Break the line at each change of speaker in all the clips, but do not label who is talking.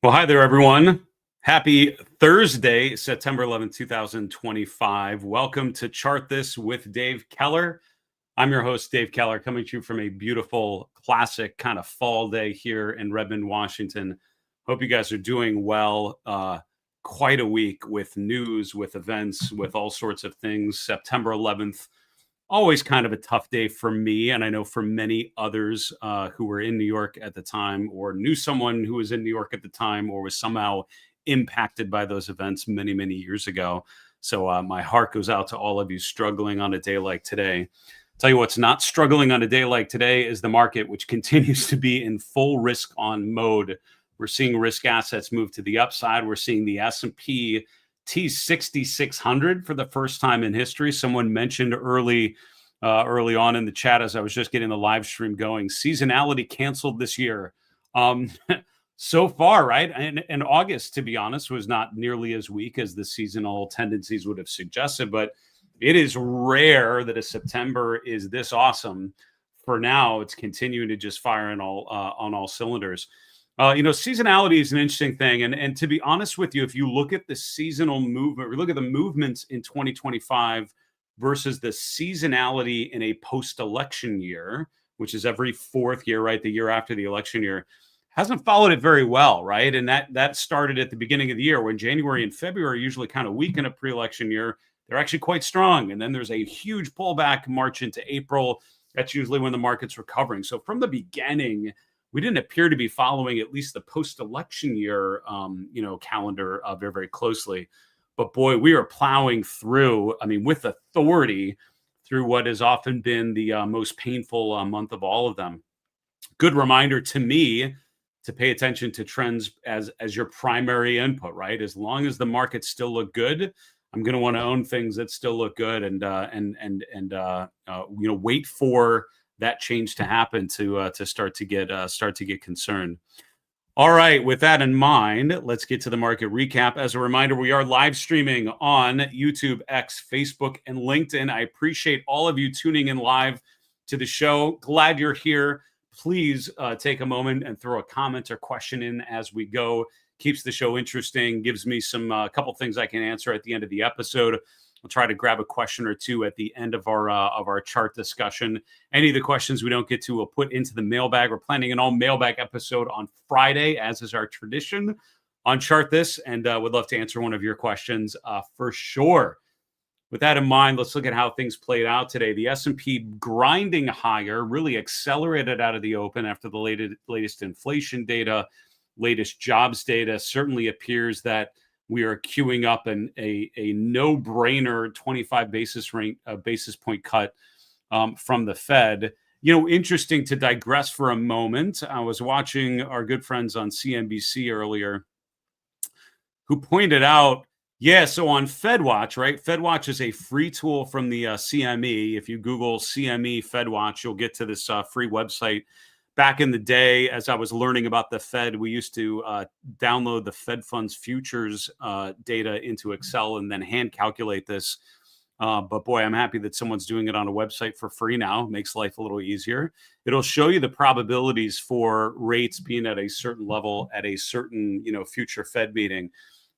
Well, hi there, everyone. Happy Thursday, September 11th, 2025. Welcome to Chart This with Dave Keller. I'm your host, Dave Keller, coming to you from a beautiful, classic kind of fall day here in Redmond, Washington. Hope you guys are doing well. Quite a week with news, with events, with all sorts of things. September 11th, always kind of a tough day for me, and I know for many others who were in New York at the time or knew someone who was in New York at the time or was somehow impacted by those events many, many years ago. So my heart goes out to all of you struggling on a day like today. Tell you what's not struggling on a day like today is the market, which continues to be in full risk on mode. We're seeing risk assets move to the upside. We're seeing the S&P T6600 for the first time in history. Someone mentioned early on in the chat as I was just getting the live stream going, seasonality canceled this year. So far, right? And August, to be honest, was not nearly as weak as the seasonal tendencies would have suggested, but it is rare that a September is this awesome. For now, it's continuing to just fire on all cylinders. Seasonality is an interesting thing. And to be honest with you, if you look at the seasonal movement, or look at the movements in 2025 versus the seasonality in a post-election year, which is every fourth year, right? The year after the election year, hasn't followed it very well, right? And that started at the beginning of the year when January and February are usually kind of weak in a pre-election year. They're actually quite strong. And then there's a huge pullback March into April. That's usually when the market's recovering. So from the beginning, we didn't appear to be following at least the post-election year, calendar very, very closely. But boy, we are plowing through, with authority, through what has often been the most painful month of all of them. Good reminder to me to pay attention to trends as your primary input, right? As long as the markets still look good, I'm going to want to own things that still look good, and wait for that change to happen to start to get concerned. All right, with that in mind, let's get to the market recap. As a reminder, we are live streaming on YouTube, X, Facebook, and LinkedIn. I appreciate all of you tuning in live to the show. Glad you're here. Please take a moment and throw a comment or question in as we go. Keeps the show interesting, gives me some couple things I can answer at the end of the episode. We'll try to grab a question or two at the end of our chart discussion. Any of the questions we don't get to, we'll put into the mailbag. We're planning an all mailbag episode on Friday, as is our tradition on Chart This, and would love to answer one of your questions for sure. With that in mind, let's look at how things played out today. The S&P grinding higher, really accelerated out of the open after the latest inflation data, latest jobs data. Certainly appears that we are queuing up a no-brainer 25 basis point cut from the Fed. Interesting to digress for a moment. I was watching our good friends on CNBC earlier who pointed out, so on FedWatch, right? FedWatch is a free tool from the CME. If you Google CME FedWatch, you'll get to this free website. Back in the day, as I was learning about the Fed, we used to download the Fed funds futures data into Excel and then hand calculate this. But boy, I'm happy that someone's doing it on a website for free now. Makes life a little easier. It'll show you the probabilities for rates being at a certain level at a certain, future Fed meeting.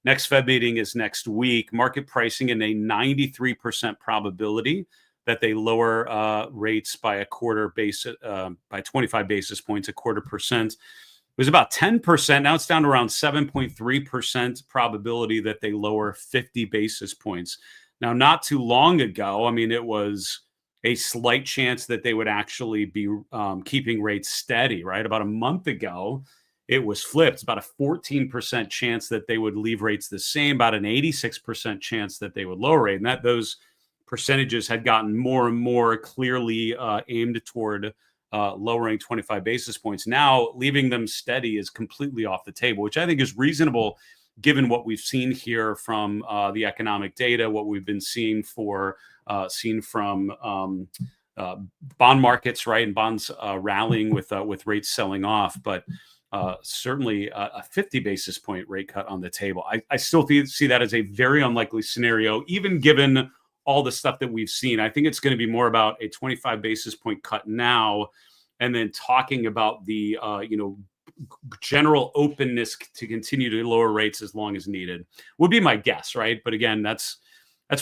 Next Fed meeting is next week. Market pricing in a 93% probability that they lower rates by a quarter by 25 basis points, a quarter percent. It was about 10%. Now it's down to around 7.3% probability that they lower 50 basis points. Now, not too long ago, it was a slight chance that they would actually be keeping rates steady, right? About a month ago, it was flipped. About a 14% chance that they would leave rates the same, about an 86% chance that they would lower rate. And those percentages had gotten more and more clearly aimed toward lowering 25 basis points. Now, leaving them steady is completely off the table, which I think is reasonable given what we've seen here from the economic data, what we've been seeing from bond markets, right, and bonds rallying with rates selling off. But certainly a 50 basis point rate cut on the table. I still see that as a very unlikely scenario, even given all the stuff that we've seen. I think it's going to be more about a 25 basis point cut now, and then talking about the general openness to continue to lower rates as long as needed would be my guess, right? But again, that's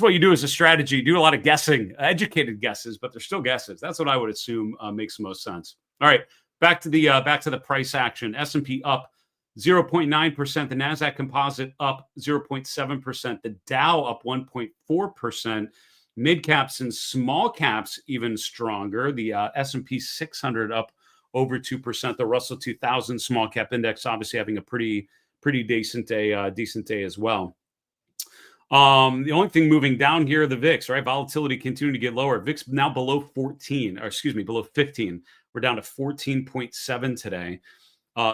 what you do as a strategy. You do a lot of guessing, educated guesses, but they're still guesses. That's what I would assume makes the most sense. All right, back to the price action. S&P up 0.9%. The Nasdaq Composite up 0.7%. The Dow up 1.4%. Mid caps and small caps even stronger. The S&P 600 up over 2%. The Russell 2000 small cap index obviously having a pretty decent day as well. The only thing moving down here, the VIX, right? Volatility continuing to get lower. VIX now below 14, or excuse me, below 15. We're down to 14.7 today.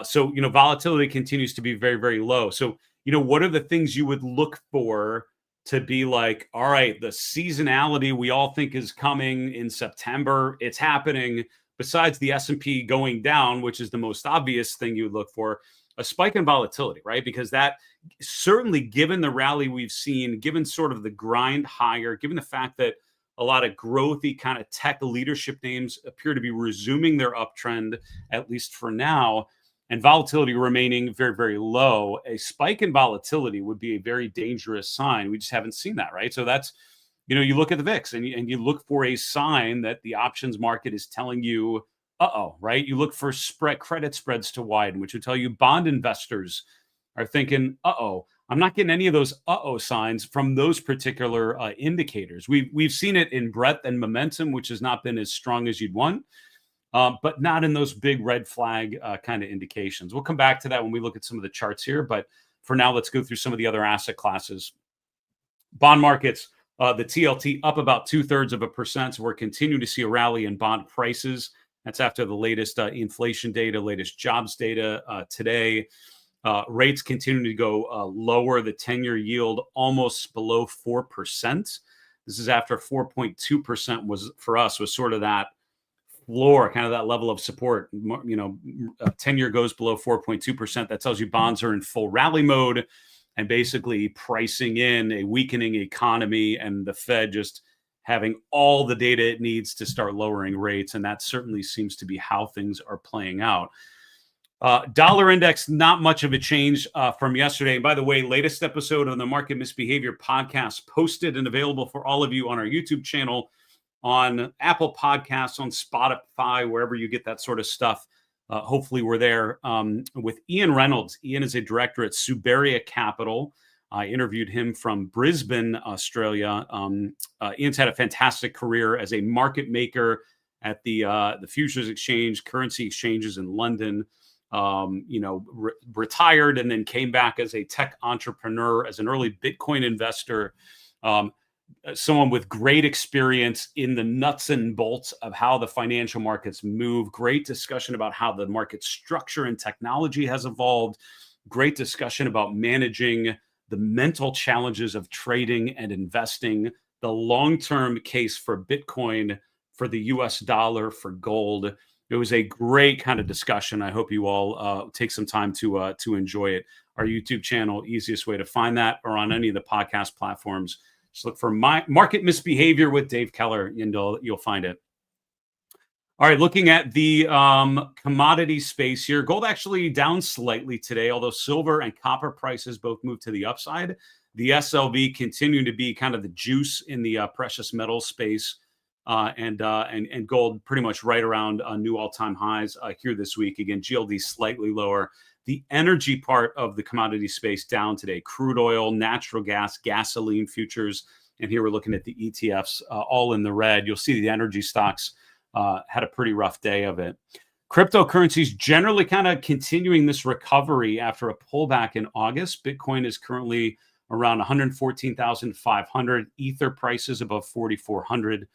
So, volatility continues to be very, very low. So, what are the things you would look for to be like, all right, the seasonality we all think is coming in September, it's happening. Besides the S&P going down, which is the most obvious thing you would look for, a spike in volatility, right? Because that certainly, given the rally we've seen, given sort of the grind higher, given the fact that a lot of growthy kind of tech leadership names appear to be resuming their uptrend, at least for now, and volatility remaining very, very low, a spike in volatility would be a very dangerous sign. We just haven't seen that, right? So that's, you look at the VIX and you look for a sign that the options market is telling you, right? You look for credit spreads to widen, which would tell you bond investors are thinking, I'm not getting any of those signs from those particular indicators. We've seen it in breadth and momentum, which has not been as strong as you'd want. But not in those big red flag kind of indications. We'll come back to that when we look at some of the charts here. But for now, let's go through some of the other asset classes. Bond markets, the TLT up about 0.2%. So we're continuing to see a rally in bond prices. That's after the latest inflation data, latest jobs data today. Rates continue to go lower. The 10-year yield almost below 4%. This is after 4.2% was sort of that floor, kind of that level of support. 10-year goes below 4.2%. That tells you bonds are in full rally mode and basically pricing in a weakening economy and the Fed just having all the data it needs to start lowering rates. And that certainly seems to be how things are playing out. Dollar index, not much of a change from yesterday. And by the way, latest episode of the Market Misbehavior podcast posted and available for all of you on our YouTube channel, on Apple Podcasts, on Spotify, wherever you get that sort of stuff. Hopefully we're there with Ian Reynolds. Ian is a director at Suberia Capital. I interviewed him from Brisbane, Australia. Ian's had a fantastic career as a market maker at the futures exchange, currency exchanges in London. Retired and then came back as a tech entrepreneur, as an early Bitcoin investor. Someone with great experience in the nuts and bolts of how the financial markets move. Great discussion about how the market structure and technology has evolved. Great discussion about managing the mental challenges of trading and investing, the long-term case for Bitcoin, for the US dollar, for gold. It was a great kind of discussion. I hope you all take some time to enjoy it. Our YouTube channel, easiest way to find that, or on any of the podcast platforms. Just look for Market Misbehavior with Dave Keller, and you'll find it. All right, looking at the commodity space here. Gold actually down slightly today, although silver and copper prices both moved to the upside. The SLV continuing to be kind of the juice in the precious metal space, and gold pretty much right around new all-time highs here this week. Again, GLD slightly lower. The energy part of the commodity space down today. Crude oil, natural gas, gasoline futures. And here we're looking at the ETFs all in the red. You'll see the energy stocks had a pretty rough day of it. Cryptocurrencies generally kind of continuing this recovery after a pullback in August. Bitcoin is currently around 114,500. Ether prices above 4,400.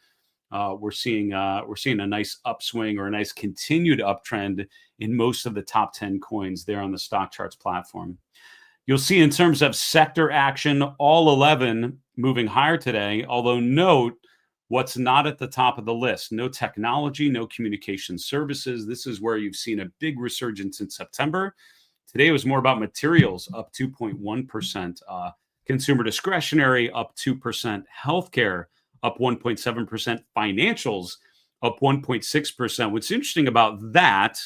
We're seeing a nice upswing, or a nice continued uptrend in most of the top 10 coins there on the stock charts platform. You'll see in terms of sector action, all 11 moving higher today, although note what's not at the top of the list. No technology, no communication services. This is where you've seen a big resurgence in September. Today was more about materials, up 2.1%. Consumer discretionary, up 2%. Healthcare, up 1.7%. Financials, up 1.6%. What's interesting about that,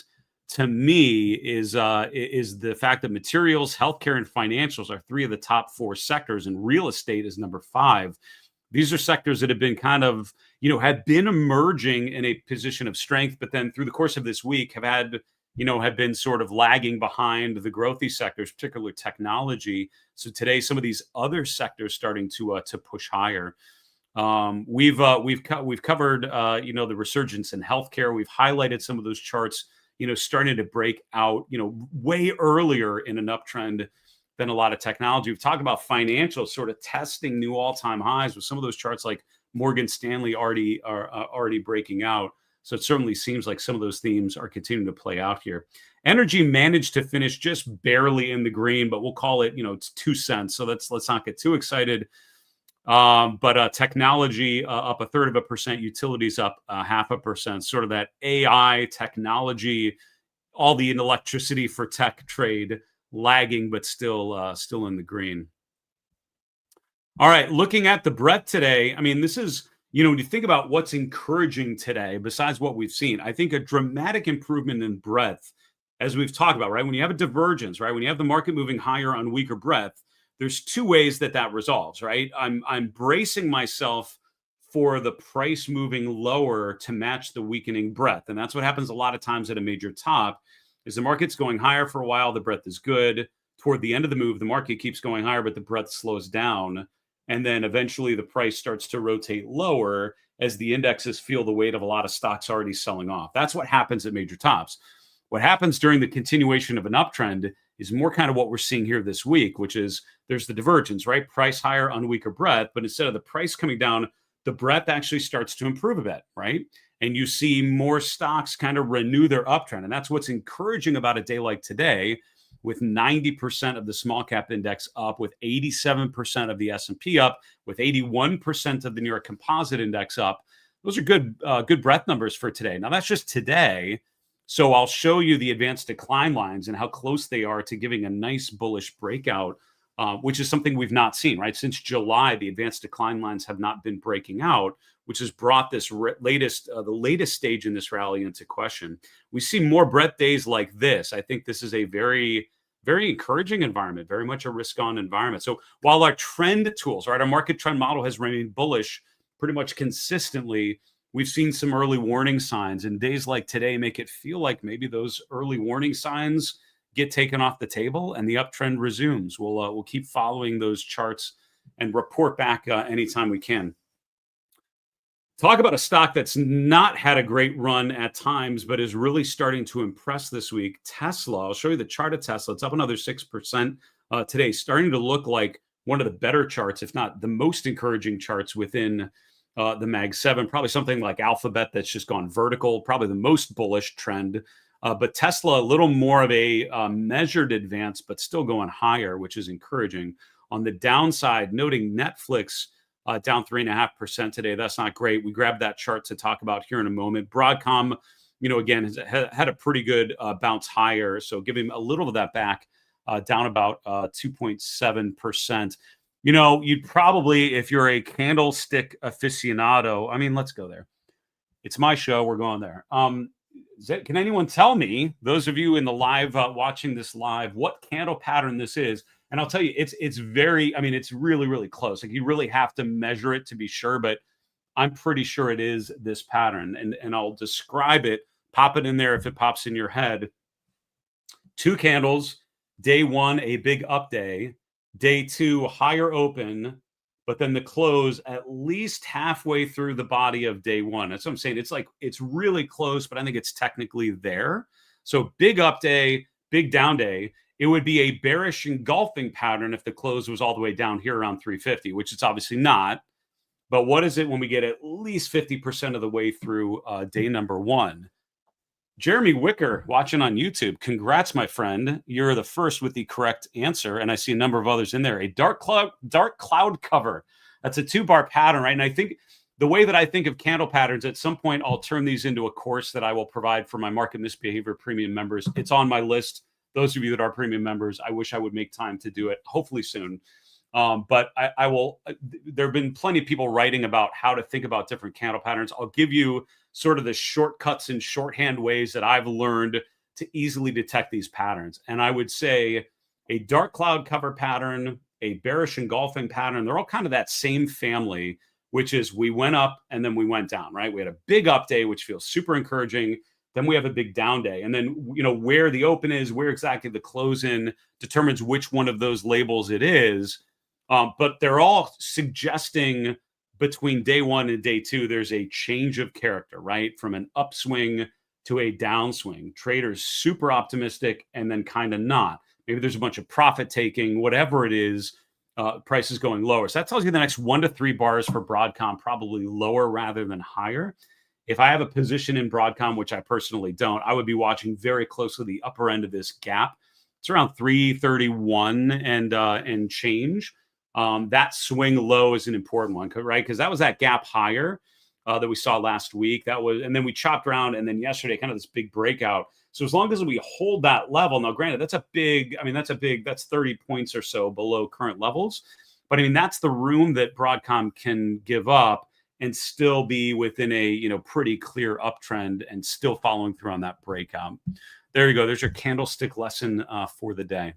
to me is the fact that materials, healthcare, and financials are three of the top four sectors, and real estate is number five. These are sectors that have been kind of, have been emerging in a position of strength, but then through the course of this week have been sort of lagging behind the growthy sectors, particularly technology. So today, some of these other sectors starting to push higher. We've covered the resurgence in healthcare. We've highlighted some of those charts, starting to break out, way earlier in an uptrend than a lot of technology. We've talked about financials sort of testing new all-time highs with some of those charts like Morgan Stanley already breaking out. So it certainly seems like some of those themes are continuing to play out here. Energy managed to finish just barely in the green, but we'll call it, it's 2 cents. So let's not get too excited. But technology up 1/3%, utilities up 0.5%. Sort of that AI technology, all the electricity for tech trade lagging, but still in the green. All right, looking at the breadth today. I mean, this is, when you think about what's encouraging today, besides what we've seen, I think a dramatic improvement in breadth, as we've talked about, right? When you have a divergence, right? When you have the market moving higher on weaker breadth, there's two ways that resolves, right? I'm bracing myself for the price moving lower to match the weakening breadth. And that's what happens a lot of times at a major top is the market's going higher for a while, the breadth is good. Toward the end of the move, the market keeps going higher, but the breadth slows down. And then eventually the price starts to rotate lower as the indexes feel the weight of a lot of stocks already selling off. That's what happens at major tops. What happens during the continuation of an uptrend is more kind of what we're seeing here this week, which is there's the divergence, right? Price higher on weaker breadth, but instead of the price coming down, the breadth actually starts to improve a bit, right? And you see more stocks kind of renew their uptrend. And that's what's encouraging about a day like today, with 90% of the small cap index up, with 87% of the S&P up, with 81% of the New York Composite Index up. Those are good breadth numbers for today. Now, that's just today. So I'll show you the advanced decline lines and how close they are to giving a nice bullish breakout, which is something we've not seen, right? Since July, the advanced decline lines have not been breaking out, which has brought this the latest stage in this rally into question. We see more breadth days like this. I think this is a very, very encouraging environment, very much a risk-on environment. So while our trend tools, right, our market trend model has remained bullish pretty much consistently, we've seen some early warning signs, and days like today make it feel like maybe those early warning signs get taken off the table and the uptrend resumes. We'll keep following those charts and report back anytime we can. Talk about a stock that's not had a great run at times, but is really starting to impress this week. Tesla. I'll show you the chart of Tesla. It's up another 6% today, starting to look like one of the better charts, if not the most encouraging charts within the Mag 7. Probably something like Alphabet that's just gone vertical, probably the most bullish trend. But Tesla, a little more of a measured advance, but still going higher, which is encouraging. On the downside, noting Netflix down 3.5% today. That's not great. We grabbed that chart to talk about here in a moment. Broadcom, again, has had a pretty good bounce higher. So giving a little of that back, down about 2.7%. You'd probably, if you're a candlestick aficionado, let's go there. It's my show. We're going there. Can anyone tell me, those of you in the live watching this live, what candle pattern this is? And I'll tell you, it's very, it's really, really close. Like you really have to measure it to be sure, but I'm pretty sure it is this pattern. And I'll describe it, pop it in there if it pops in your head. 2 candles, day 1, a big up day, day 2, higher open, but then the close at least halfway through the body of day 1. That's what I'm saying. It's really close, but I think it's technically there. So big up day, big down day. It would be a bearish engulfing pattern if the close was all the way down here around 350, which it's obviously not. But what is it when we get at least 50% of the way through day number 1? Jeremy Wicker watching on YouTube. Congrats, my friend. You're the first with the correct answer. And I see a number of others in there. A dark cloud cover. That's a 2-bar pattern, right? And I think the way that I think of candle patterns, at some point, I'll turn these into a course that I will provide for my Market Misbehavior Premium members. It's on my list. Those of you that are premium members, I wish I would make time to do it, hopefully soon. But I will. There have been plenty of people writing about how to think about different candle patterns. I'll give you sort of the shortcuts and shorthand ways that I've learned to easily detect these patterns. And I would say a dark cloud cover pattern, a bearish engulfing pattern, they're all kind of that same family, which is we went up and then we went down, right? We had a big up day, which feels super encouraging. Then we have a big down day. And then, where the open is, where exactly the close in determines which one of those labels it is. But they're all suggesting between day one and day two, there's a change of character, right? From an upswing to a downswing. Traders super optimistic and then kind of not. Maybe there's a bunch of profit taking, whatever it is, prices going lower. So that tells you the next 1 to 3 bars for Broadcom probably lower rather than higher. If I have a position in Broadcom, which I personally don't, I would be watching very closely the upper end of this gap. It's around 331 and change. That swing low is an important one, right? Because that was that gap higher that we saw last week. And then we chopped around, and then yesterday, kind of this big breakout. So as long as we hold that level, now granted, that's 30 points or so below current levels. But I mean, that's the room that Broadcom can give up and still be within a pretty clear uptrend and still following through on that breakout. There you go. There's your candlestick lesson for the day.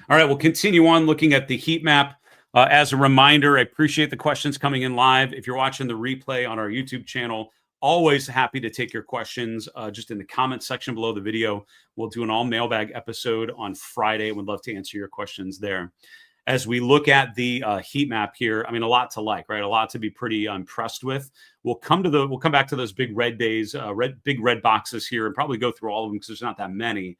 All right, we'll continue on looking at the heat map. As a reminder, I appreciate the questions coming in live. If you're watching the replay on our YouTube channel, always happy to take your questions just in the comment section below the video. We'll do an all mailbag episode on Friday. We'd love to answer your questions there. As we look at the heat map here, I mean, a lot to like, right? A lot to be pretty impressed with. We'll come back to those big red days, big red boxes here, and probably go through all of them because there's not that many.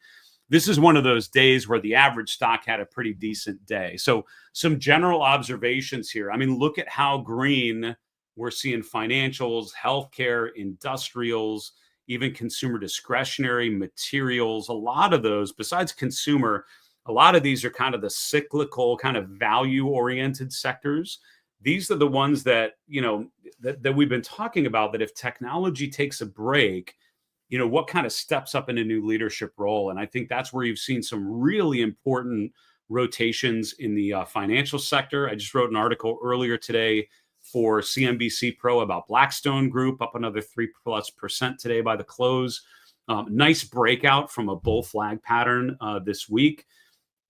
This is one of those days where the average stock had a pretty decent day. So some general observations here. I mean, look at how green we're seeing financials, healthcare, industrials, even consumer discretionary, materials. A lot of those, besides consumer, a lot of these are kind of the cyclical, kind of value-oriented sectors. These are the ones that, that we've been talking about, that if technology takes a break, what kind of steps up in a new leadership role? And I think that's where you've seen some really important rotations in the financial sector. I just wrote an article earlier today for CNBC Pro about Blackstone Group, up another 3+% today by the close. Nice breakout from a bull flag pattern this week.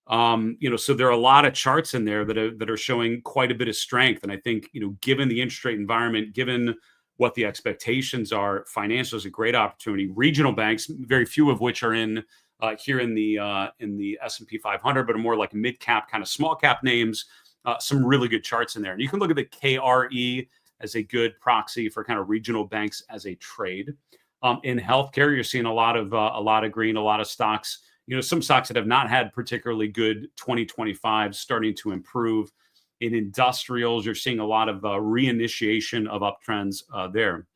So there are a lot of charts in there that are showing quite a bit of strength. And I think, given the interest rate environment, given what the expectations are, financial is a great opportunity. Regional banks, very few of which are in here in the S&P 500, but are more like mid cap, kind of small cap names. Some really good charts in there. And you can look at the KRE as a good proxy for kind of regional banks as a trade. In healthcare, you're seeing a lot of green, a lot of stocks. Some stocks that have not had particularly good 2025 starting to improve. In industrials, you're seeing a lot of reinitiation of uptrends there.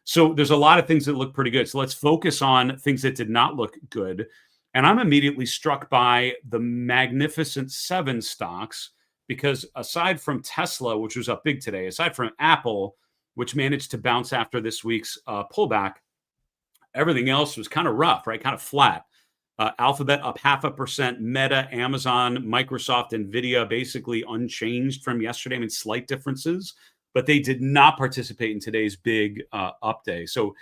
So there's a lot of things that look pretty good. So let's focus on things that did not look good. And I'm immediately struck by the Magnificent Seven stocks, because aside from Tesla, which was up big today, aside from Apple, which managed to bounce after this week's pullback, everything else was kind of rough, right? Kind of flat. Alphabet up 0.5%, Meta, Amazon, Microsoft, NVIDIA basically unchanged from yesterday. I mean, slight differences, but they did not participate in today's big up day. So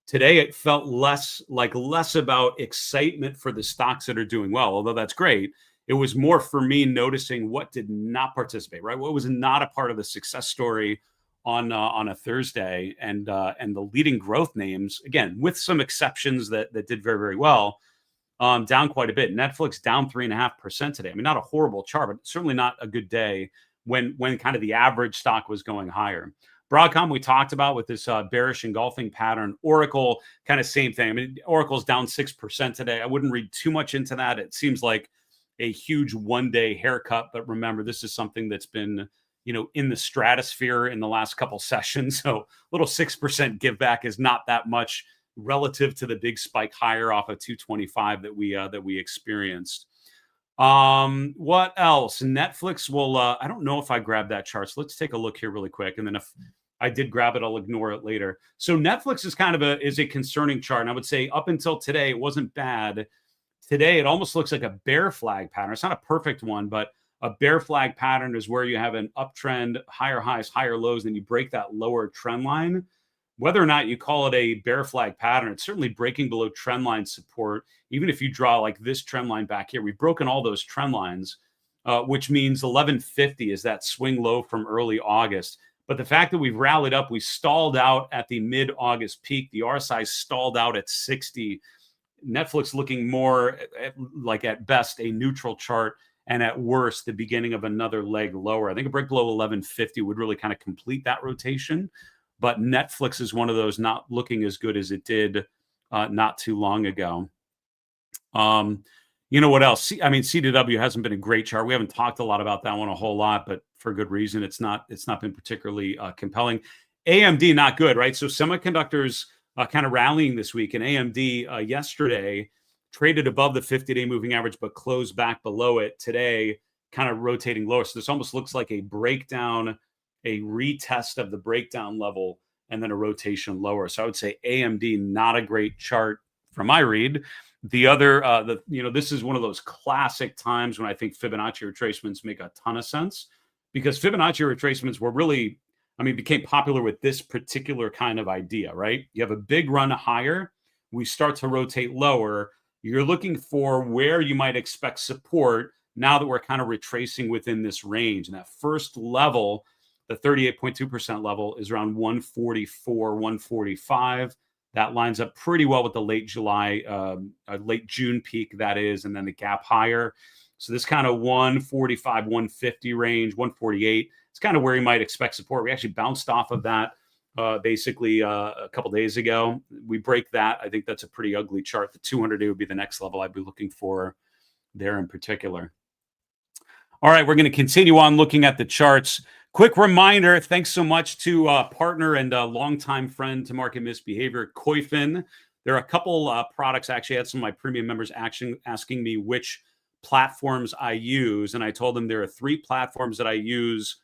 today it felt less about excitement for the stocks that are doing well, although that's great. It was more for me noticing what did not participate, right? What was not a part of the success story on a Thursday, and the leading growth names, again, with some exceptions that did very, very well, down quite a bit. Netflix down 3.5% today. I mean, not a horrible chart, but certainly not a good day when kind of the average stock was going higher. Broadcom, we talked about with this bearish engulfing pattern. Oracle, kind of same thing. I mean, Oracle's down 6% today. I wouldn't read too much into that. It seems like a huge one-day haircut, but remember, this is something that's been, in the stratosphere in the last couple sessions. So a little 6% give back is not that much relative to the big spike higher off of 225 that we experienced. What else? Netflix will, I don't know if I grabbed that chart. So let's take a look here really quick. And then if I did grab it, I'll ignore it later. So Netflix is kind of a concerning chart. And I would say up until today, it wasn't bad. Today, it almost looks like a bear flag pattern. It's not a perfect one, but a bear flag pattern is where you have an uptrend, higher highs, higher lows, and you break that lower trend line. whether or not you call it a bear flag pattern, it's certainly breaking below trend line support. Even if you draw like this trend line back here, we've broken all those trend lines, which means 1150 is that swing low from early August. But the fact that we've rallied up, we stalled out at the mid-August peak. The RSI stalled out at 60. Netflix looking more like at best a neutral chart, and at worst the beginning of another leg lower. I think a break below 1150 would really kind of complete that rotation. But Netflix is one of those not looking as good as it did not too long ago. You know what else? I mean, CDW hasn't been a great chart. We haven't talked a lot about that one a whole lot, but for good reason. It's not been particularly compelling. AMD not good, right? So semiconductors kind of rallying this week, and AMD yesterday traded above the 50-day moving average, but closed back below it today, kind of rotating lower. So this almost looks like a breakdown, a retest of the breakdown level, and then a rotation lower. So I would say AMD not a great chart from my read. The other, this is one of those classic times when I think Fibonacci retracements make a ton of sense, because Fibonacci retracements were really, became popular with this particular kind of idea, right? You have a big run higher, we start to rotate lower. You're looking for where you might expect support now that we're kind of retracing within this range. And that first level, the 38.2% level, is around 144, 145. That lines up pretty well with the late June peak, that is, and then the gap higher. So this kind of 145, 150 range, 148, it's kind of where you might expect support. We actually bounced off of that basically a couple days ago. We break that. I think that's a pretty ugly chart. The 200-day would be the next level I'd be looking for there in particular. All right, we're going to continue on looking at the charts. Quick reminder, thanks so much to partner and longtime friend to Market Misbehavior, Koifin. There are a couple products. I actually had some of my premium members asking me which platforms I use, and I told them there are 3 platforms that I use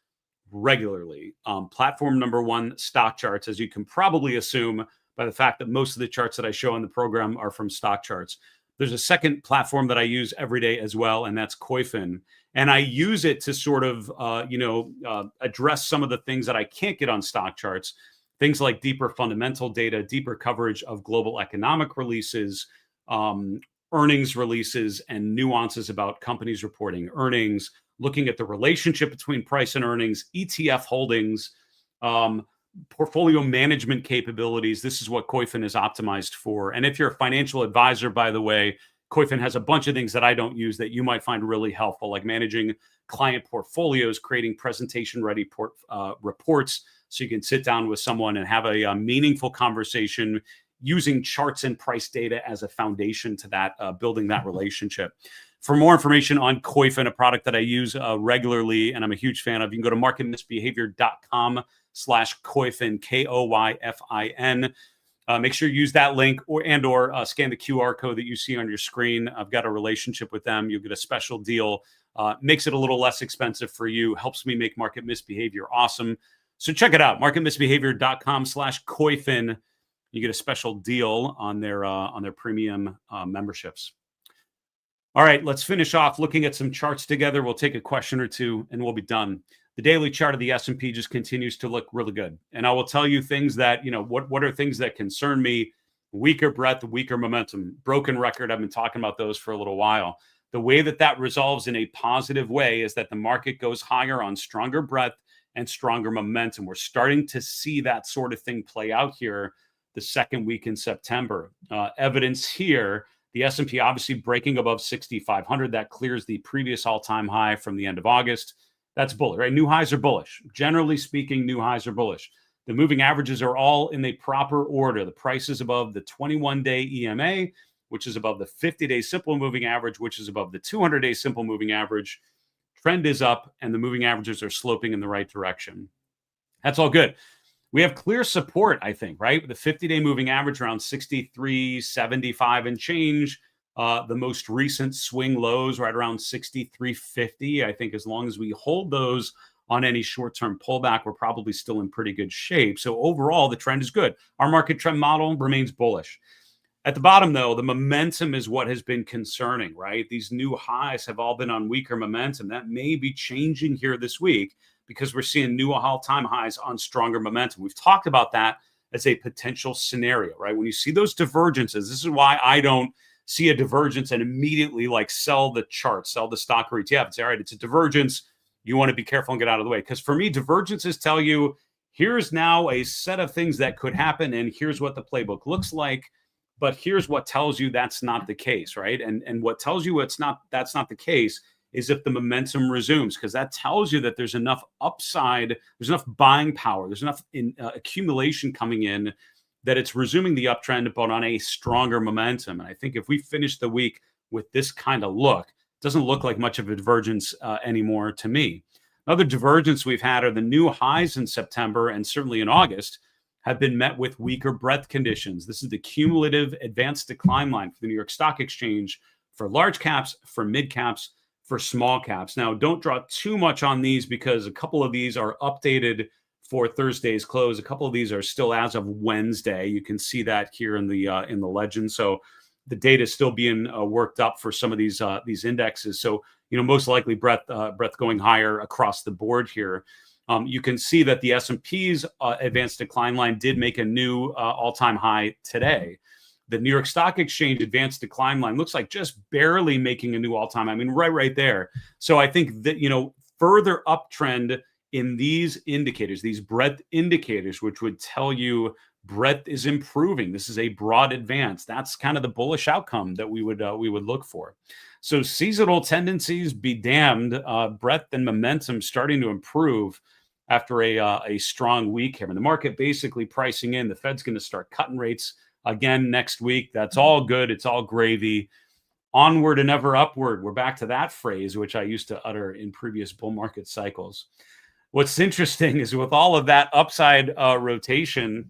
regularly. Platform number 1, stock charts, as you can probably assume by the fact that most of the charts that I show on the program are from stock charts. There's a second platform that I use every day as well, and that's Koifin. And I use it to sort of, address some of the things that I can't get on stock charts. Things like deeper fundamental data, deeper coverage of global economic releases, earnings releases, and nuances about companies reporting earnings, looking at the relationship between price and earnings, ETF holdings, portfolio management capabilities. This is what Koifin is optimized for. And if you're a financial advisor, by the way, Koifin has a bunch of things that I don't use that you might find really helpful, like managing client portfolios, creating presentation-ready reports so you can sit down with someone and have a meaningful conversation using charts and price data as a foundation to that, building that relationship. For more information on Koifin, a product that I use regularly and I'm a huge fan of, you can go to marketmisbehavior.com/Koifin, Koyfin. Make sure you use that link or scan the QR code that you see on your screen. I've got a relationship with them. You'll get a special deal. Makes it a little less expensive for you. Helps me make Market Misbehavior awesome. So check it out, marketmisbehavior.com/Koifin. You get a special deal on their premium memberships. All right, let's finish off looking at some charts together. We'll take a question or two and we'll be done. The daily chart of the S&P just continues to look really good. And I will tell you things that, what are things that concern me? Weaker breadth, weaker momentum, broken record. I've been talking about those for a little while. The way that resolves in a positive way is that the market goes higher on stronger breadth and stronger momentum. We're starting to see that sort of thing play out here the second week in September. Evidence here, the S&P obviously breaking above 6,500. That clears the previous all-time high from the end of August. That's bullish, right? New highs are bullish. Generally speaking, new highs are bullish. The moving averages are all in the proper order. The price is above the 21-day EMA, which is above the 50-day simple moving average, which is above the 200-day simple moving average. Trend is up, and the moving averages are sloping in the right direction. That's all good. We have clear support, I think, right? The 50-day moving average around 63.75 and change. The most recent swing lows right around 63.50. I think as long as we hold those on any short-term pullback, we're probably still in pretty good shape. So overall, the trend is good. Our market trend model remains bullish. At the bottom, though, the momentum is what has been concerning, right? These new highs have all been on weaker momentum. That may be changing here this week because we're seeing new all-time highs on stronger momentum. We've talked about that as a potential scenario, right? When you see those divergences, this is why I don't see a divergence and immediately like sell the chart, sell the stock or ETF and say, all right, it's a divergence. You want to be careful and get out of the way. Because for me, divergences tell you here's now a set of things that could happen, and here's what the playbook looks like. But here's what tells you that's not the case, right? And what tells you that's not the case is if the momentum resumes, because that tells you that there's enough upside, there's enough buying power, there's enough accumulation coming in that it's resuming the uptrend, but on a stronger momentum. And I think if we finish the week with this kind of look, it doesn't look like much of a divergence anymore to me. Another divergence we've had are the new highs in September and certainly in August have been met with weaker breadth conditions. This is the cumulative advanced decline line for the New York Stock Exchange for large caps, for mid caps, for small caps. Now, don't draw too much on these because a couple of these are updated for Thursday's close. A couple of these are still as of Wednesday. You can see that here in the legend. So the data is still being worked up for some of these indexes. So most likely breadth going higher across the board here. You can see that the S&P's advanced decline line did make a new all-time high today. The New York Stock Exchange advanced decline line looks like just barely making a new all-time. I mean, right there. So I think that, further uptrend in these indicators, these breadth indicators, which would tell you breadth is improving. This is a broad advance. That's kind of the bullish outcome that we would look for. So seasonal tendencies be damned. Breadth and momentum starting to improve after a strong week here. And the market basically pricing in the Fed's going to start cutting rates again next week. That's all good. It's all gravy. Onward and ever upward. We're back to that phrase, which I used to utter in previous bull market cycles. What's interesting is with all of that upside rotation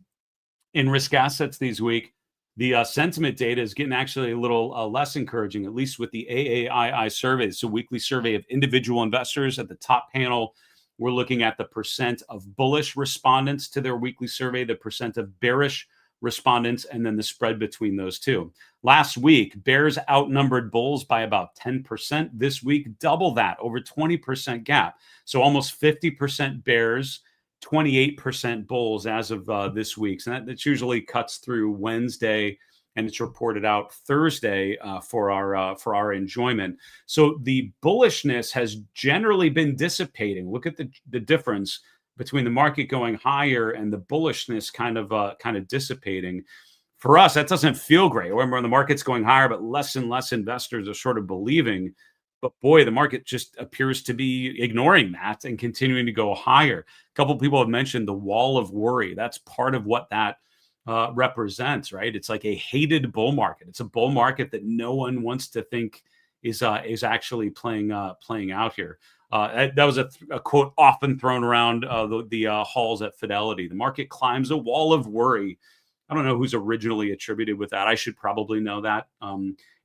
in risk assets these week, the sentiment data is getting actually a little less encouraging, at least with the AAII survey. It's a weekly survey of individual investors. At the top panel, we're looking at the percent of bullish respondents to their weekly survey, the percent of bearish respondents, and then the spread between those two. Last week, bears outnumbered bulls by about 10%. This week, double that, over 20% gap. So almost 50% bears, 28% bulls as of this week. So that usually cuts through Wednesday, and it's reported out Thursday for our enjoyment. So the bullishness has generally been dissipating. Look at the difference between the market going higher and the bullishness kind of dissipating. For us, that doesn't feel great. Remember, the market's going higher, but less and less investors are sort of believing. But boy, the market just appears to be ignoring that and continuing to go higher. A couple of people have mentioned the wall of worry. That's part of what that represents, right? It's like a hated bull market. It's a bull market that no one wants to think is actually playing out here. That was a quote often thrown around the halls at Fidelity. The market climbs a wall of worry. I don't know who's originally attributed with that. I should probably know that.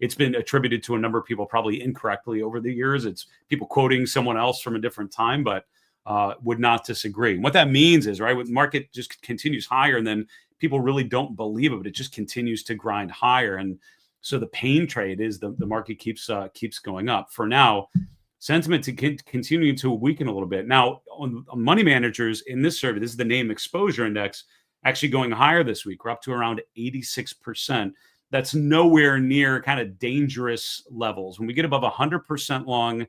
It's been attributed to a number of people probably incorrectly over the years. It's people quoting someone else from a different time, but would not disagree. And what that means is, right, when the market just continues higher and then people really don't believe it, but it just continues to grind higher. And so the pain trade is the market keeps going up. For now, sentiment to continuing to weaken a little bit. Now, on money managers in this survey, this is the name exposure index, actually going higher this week. We're up to around 86%. That's nowhere near kind of dangerous levels. When we get above 100% long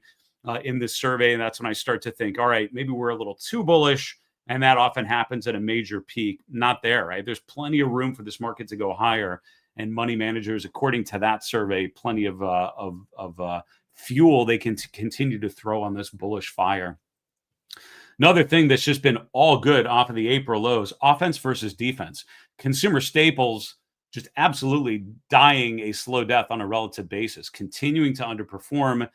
in this survey, and that's when I start to think, all right, maybe we're a little too bullish, and that often happens at a major peak. Not there, right? There's plenty of room for this market to go higher, and money managers, according to that survey, plenty of fuel they can continue to throw on this bullish fire. Another thing that's just been all good off of the April lows, offense versus defense. Consumer staples just absolutely dying a slow death on a relative basis, continuing to underperform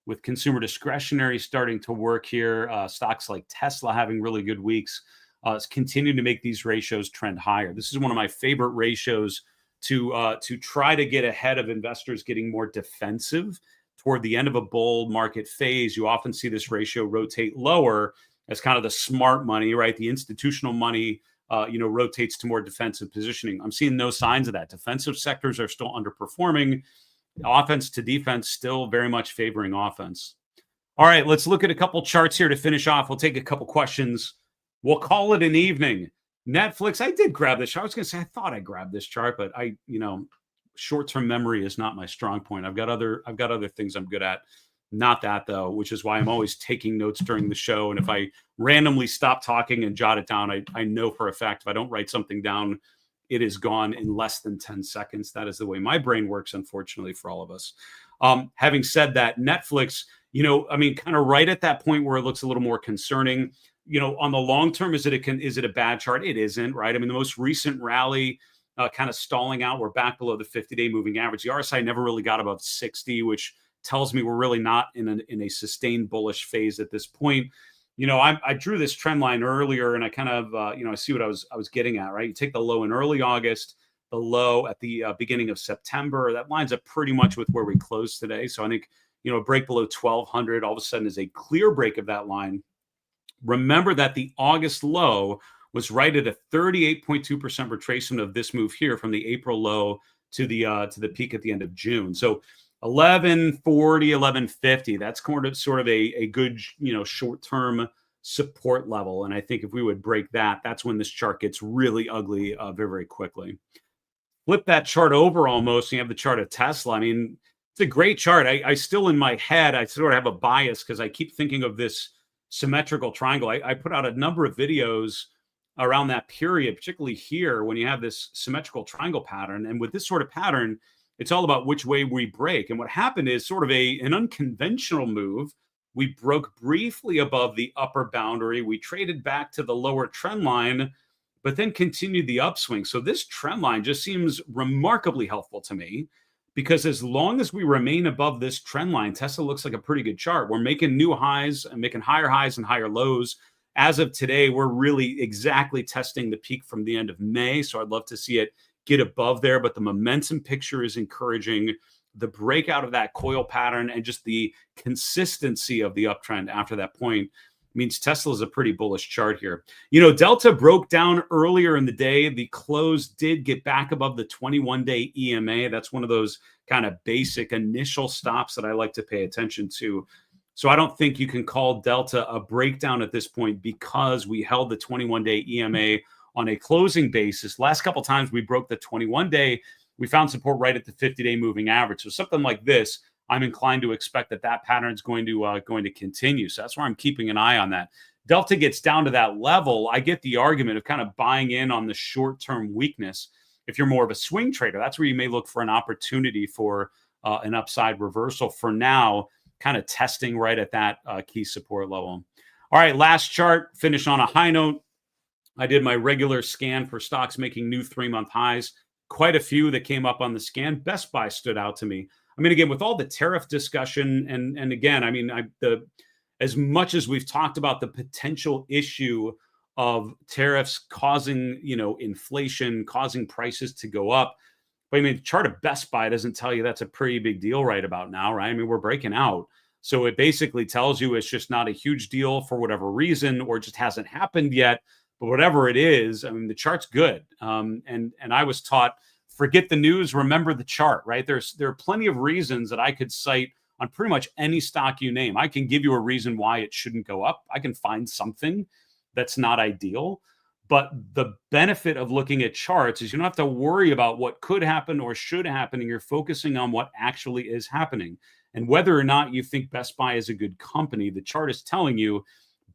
with consumer discretionary starting to work here. Stocks like Tesla having really good weeks. It's continuing to make these ratios trend higher. This is one of my favorite ratios to try to get ahead of investors getting more defensive toward the end of a bull market phase. You often see this ratio rotate lower as kind of the smart money, right? The institutional money, rotates to more defensive positioning. I'm seeing no signs of that. Defensive sectors are still underperforming. Offense to defense still very much favoring offense. All right, let's look at a couple charts here to finish off. We'll take a couple questions. We'll call it an evening. Netflix, I did grab this chart. I was going to say, I thought I grabbed this chart, but short-term memory is not my strong point. I've got other things I'm good at. Not that though, which is why I'm always taking notes during the show. And if I randomly stop talking and jot it down, I know for a fact if I don't write something down, it is gone in less than 10 seconds. That is the way my brain works, unfortunately, for all of us. Having said that, Netflix, kind of right at that point where it looks a little more concerning. On the long term, is it a bad chart? It isn't, right? I mean, the most recent rally kind of stalling out. We're back below the 50-day moving average. The RSI never really got above 60, which tells me we're really not in a sustained bullish phase at this point. I drew this trend line earlier, and I kind of, I see what I was getting at, right? You take the low in early August, the low at the beginning of September. That lines up pretty much with where we closed today. So I think, a break below 1200 all of a sudden is a clear break of that line. Remember that the August low was right at a 38.2% retracement of this move here from the April low to the peak at the end of June. So 1140, 1150, that's sort of a good, short-term support level. And I think if we would break that, that's when this chart gets really ugly very, very quickly. Flip that chart over almost, and you have the chart of Tesla. I mean, it's a great chart. I still, in my head, I sort of have a bias because I keep thinking of this symmetrical triangle. I put out a number of videos around that period, particularly here when you have this symmetrical triangle pattern. And with this sort of pattern, it's all about which way we break. And what happened is sort of an unconventional move. We broke briefly above the upper boundary. We traded back to the lower trend line, but then continued the upswing. So this trend line just seems remarkably helpful to me, because as long as we remain above this trend line, Tesla looks like a pretty good chart. We're making new highs and making higher highs and higher lows. As of today, we're really exactly testing the peak from the end of May. So I'd love to see it get above there, but the momentum picture is encouraging. The breakout of that coil pattern and just the consistency of the uptrend after that point means Tesla is a pretty bullish chart here. Delta broke down earlier in the day. The close did get back above the 21-day EMA. That's one of those kind of basic initial stops that I like to pay attention to. So I don't think you can call Delta a breakdown at this point because we held the 21-day EMA on a closing basis. Last couple times we broke the 21-day, we found support right at the 50-day moving average. So something like this, I'm inclined to expect that pattern is going to continue. So that's where I'm keeping an eye on that. Delta gets down to that level, I get the argument of kind of buying in on the short-term weakness. If you're more of a swing trader, that's where you may look for an opportunity for an upside reversal. For now, kind of testing right at that key support level. All right, last chart, finish on a high note. I did my regular scan for stocks making new 3-month highs. Quite a few that came up on the scan. Best Buy stood out to me. I mean, again, with all the tariff discussion, and again, I mean, as much as we've talked about the potential issue of tariffs causing, inflation, causing prices to go up, but I mean, the chart of Best Buy doesn't tell you that's a pretty big deal right about now, right? I mean, we're breaking out. So it basically tells you it's just not a huge deal for whatever reason, or it just hasn't happened yet. But whatever it is, I mean, the chart's good. And I was taught, forget the news, remember the chart, right? There are plenty of reasons that I could cite on pretty much any stock you name. I can give you a reason why it shouldn't go up. I can find something that's not ideal. But the benefit of looking at charts is you don't have to worry about what could happen or should happen, and you're focusing on what actually is happening. And whether or not you think Best Buy is a good company, the chart is telling you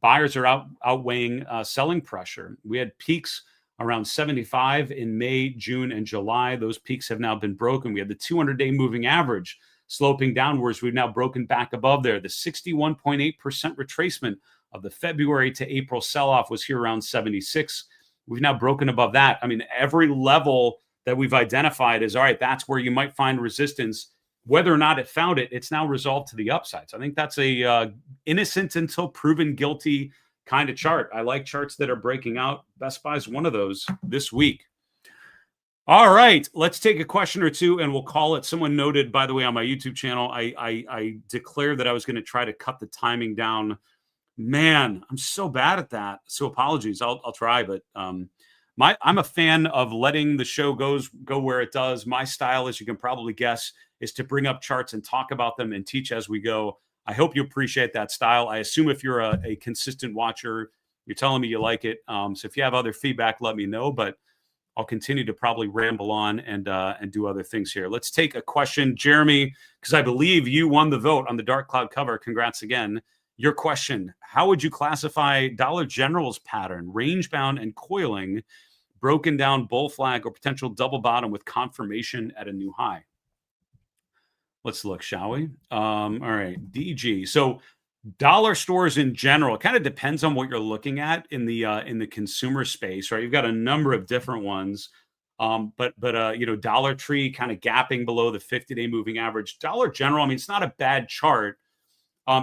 buyers are outweighing selling pressure. We had peaks around 75 in May, June, and July. Those peaks have now been broken. We had the 200-day moving average sloping downwards. We've now broken back above there. The 61.8% retracement of the February to April sell-off was here around 76. We've now broken above that. I mean, every level that we've identified is, all right, that's where you might find resistance. Whether or not it found it, it's now resolved to the upside. So I think that's a innocent until proven guilty kind of chart. I like charts that are breaking out. Best Buy is one of those this week. All right, let's take a question or two and we'll call it. Someone noted, by the way, on my YouTube channel, I declared that I was going to try to cut the timing down. Man, I'm so bad at that. So apologies. I'll try, but I'm a fan of letting the show go where it does. My style, as you can probably guess, is to bring up charts and talk about them and teach as we go. I hope you appreciate that style. I assume if you're a consistent watcher, You're telling me you like it. So if you have other feedback, let me know. But I'll continue to probably ramble on and do other things here. Let's take a question, Jeremy, because I believe you won the vote on the dark cloud cover. Congrats again. Your question: how would you classify Dollar General's pattern, range bound and coiling, broken down bull flag or potential double bottom with confirmation at a new high? Let's look, shall we? All right, DG. So dollar stores in general, it kind of depends on what you're looking at in the consumer space, right? You've got a number of different ones. But you know, Dollar Tree kind of gapping below the 50-day moving average. Dollar General, I mean, it's not a bad chart.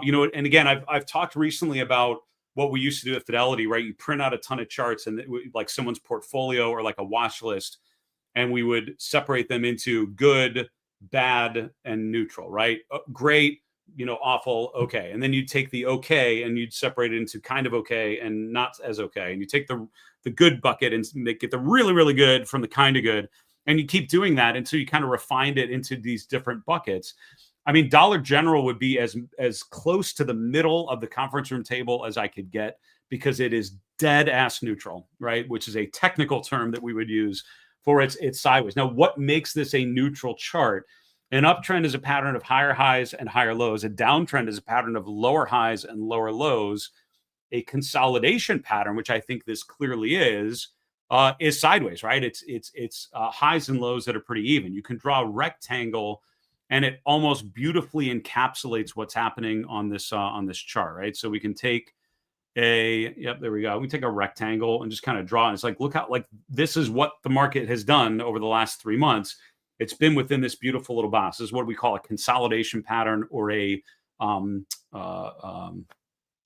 You know, and again, I've talked recently about what we used to do at Fidelity, right? You print out a ton of charts and like someone's portfolio or like a watch list, and we would separate them into good, bad, and neutral, right? Great, you know, awful, okay. And then you'd take the okay and you'd separate it into kind of okay and not as okay. And you take the good bucket and make it the really, really good from the kind of good. And you keep doing that until you kind of refined it into these different buckets. I mean, Dollar General would be as close to the middle of the conference room table as I could get, because it is dead ass neutral, right? Which is a technical term that we would use for its sideways. Now, what makes this a neutral chart? An uptrend is a pattern of higher highs and higher lows. A downtrend is a pattern of lower highs and lower lows. A consolidation pattern, which I think this clearly is sideways, right? It's highs and lows that are pretty even. You can draw a rectangle, and it almost beautifully encapsulates what's happening on this chart, right? So we can take there we go. We take a rectangle and just kind of draw. And it's like, look how, like, this is what the market has done over the last 3 months. It's been within this beautiful little box. This is what we call a consolidation pattern, or a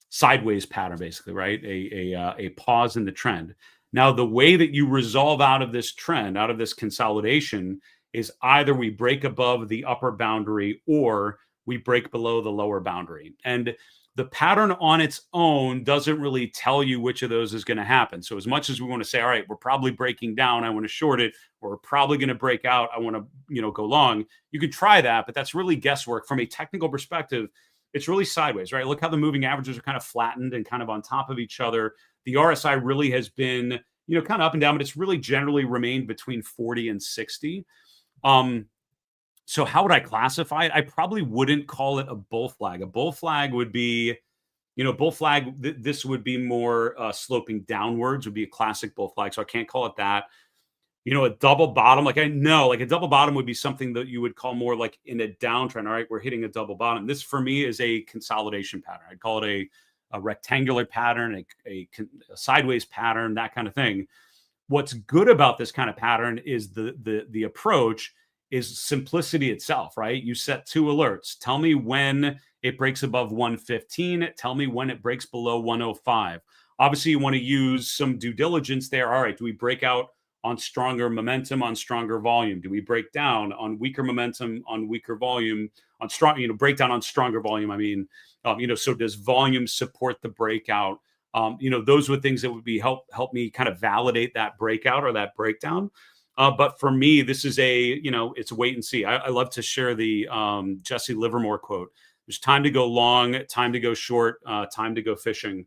sideways pattern, basically, right? A pause in the trend. Now, the way that you resolve out of this trend, out of this consolidation, is either we break above the upper boundary or we break below the lower boundary. And the pattern on its own doesn't really tell you which of those is going to happen. So as much as we want to say, all right, we're probably breaking down, I want to short it, or we're probably going to break out, I want to, you know, go long, you can try that, but that's really guesswork. From a technical perspective, it's really sideways, right? Look how the moving averages are kind of flattened and kind of on top of each other. The RSI really has been, you know, kind of up and down, but it's really generally remained between 40 and 60. So how would I classify it? I probably wouldn't call it a bull flag. A bull flag would be, you know, bull flag, this would be more sloping downwards, would be a classic bull flag. So I can't call it that. You know, a double bottom, like I know, like a double bottom would be something that you would call more like in a downtrend. All right, we're hitting a double bottom. This for me is a consolidation pattern. I'd call it a rectangular pattern, a sideways pattern, that kind of thing. What's good about this kind of pattern is the approach is simplicity itself, right? You set 2 alerts. Tell me when it breaks above 115. Tell me when it breaks below 105. Obviously, you want to use some due diligence there. All right, do we break out on stronger momentum, on stronger volume? Do we break down on weaker momentum, on weaker volume, on strong, you know, breakdown on stronger volume? I mean, you know, so does volume support the breakout? You know, those were things that would be help me kind of validate that breakout or that breakdown. But for me, this is you know, it's wait and see. I love to share the Jesse Livermore quote. There's time to go long, time to go short, time to go fishing.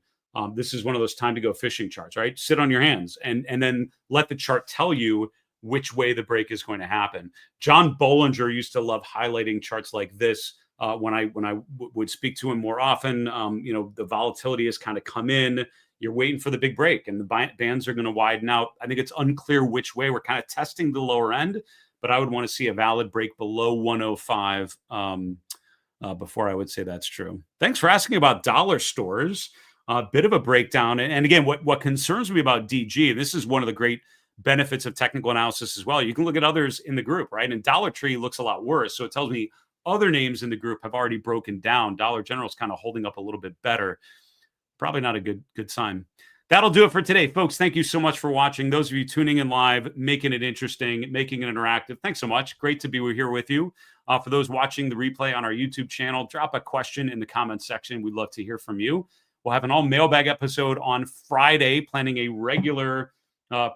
This is one of those time to go fishing charts, right? Sit on your hands and then let the chart tell you which way the break is going to happen. John Bollinger used to love highlighting charts like this when I would speak to him more often. You know, the volatility has kind of come in. You're waiting for the big break, and the bands are going to widen out. I think it's unclear which way. We're kind of testing the lower end, but I would want to see a valid break below 105 before I would say that's true. Thanks for asking about dollar stores. A bit of a breakdown. And again, what concerns me about DG, this is one of the great benefits of technical analysis as well. You can look at others in the group, right? And Dollar Tree looks a lot worse. So it tells me other names in the group have already broken down. Dollar General is kind of holding up a little bit better. Probably not a good sign. That'll do it for today, folks. Thank you so much for watching. Those of you tuning in live, making it interesting, making it interactive. Thanks so much. Great to be here with you. For those watching the replay on our YouTube channel, drop a question in the comments section. We'd love to hear from you. We'll have an all mailbag episode on Friday, planning a regular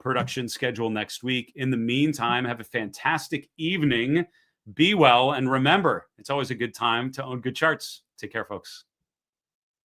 production schedule next week. In the meantime, have a fantastic evening. Be well. And remember, it's always a good time to own good charts. Take care, folks.